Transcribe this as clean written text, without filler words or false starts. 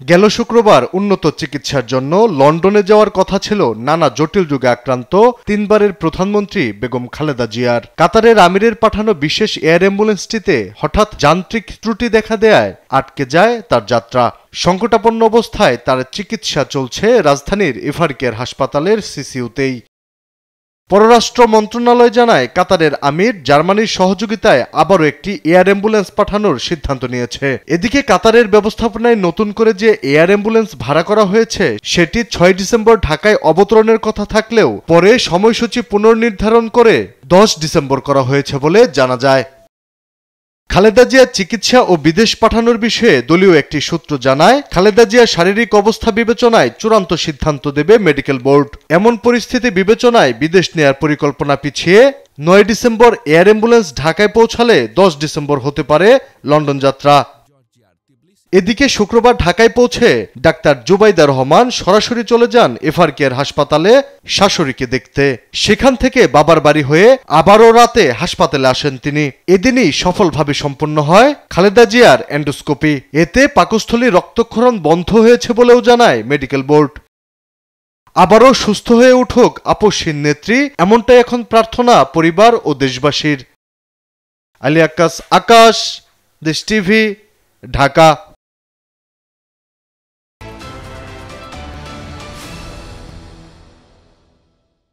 গেল শুক্রবার উন্নত চিকিৎসার জন্য লন্ডনে যাওয়ার কথা ছিল নানা জটিল রোগে আক্রান্ত তিনবারের প্রধানমন্ত্রী বেগম খালেদা জিয়ার। কাতারের আমিরের পাঠানো বিশেষ এয়ার অ্যাম্বুলেন্সটিতে হঠাৎ যান্ত্রিক ত্রুটি দেখা দেয়ায় আটকে যায় তার যাত্রা। সংকটাপন্ন অবস্থায় তার চিকিৎসা চলছে রাজধানীর এভারকেয়ার হাসপাতালের সিসিইউতেই। পররাষ্ট্র মন্ত্রণালয় জানায়, কাতারের আমির জার্মানির সহযোগিতায় আবারও একটি এয়ার অ্যাম্বুলেন্স পাঠানোর সিদ্ধান্ত নিয়েছে। এদিকে কাতারের ব্যবস্থাপনায় নতুন করে যে এয়ার অ্যাম্বুলেন্স ভাড়া করা হয়েছে সেটি ৬ ডিসেম্বর ঢাকায় অবতরণের কথা থাকলেও পরে সময়সূচি পুনর্নির্ধারণ করে ১০ ডিসেম্বর করা হয়েছে বলে জানা যায়। খালেদা জিয়ার চিকিৎসা ও বিদেশ পাঠানোর বিষয়ে দলীয় একটি সূত্র জানায়, খালেদা জিয়ার শারীরিক অবস্থা বিবেচনায় চূড়ান্ত সিদ্ধান্ত দেবে মেডিকেল বোর্ড। এমন পরিস্থিতি বিবেচনায় বিদেশ নেয়ার পরিকল্পনা পিছিয়ে ৯ ডিসেম্বর এয়ার অ্যাম্বুলেন্স ঢাকায় পৌঁছালে ১০ ডিসেম্বর হতে পারে লন্ডন যাত্রা। এদিকে শুক্রবার ঢাকায় পৌঁছে ডাক্তার জুবাইদা রহমান সরাসরি চলে যান এভারকেয়ার হাসপাতালে শাশুড়িকে দেখতে। সেখান থেকে বাবার বাড়ি হয়ে আবারও রাতে হাসপাতালে আসেন তিনি। এদিনই সফলভাবে সম্পন্ন হয় খালেদা জিয়ার এন্ডোস্কোপি। এতে পাকস্থলী রক্তক্ষরণ বন্ধ হয়েছে বলেও জানায় মেডিকেল বোর্ড। আবারও সুস্থ হয়ে উঠুক আপসহীন নেত্রী, এমনটাই এখন প্রার্থনা পরিবার ও দেশবাসীর। আলী আক্কাস, আকাশ, দেশ টিভি, ঢাকা।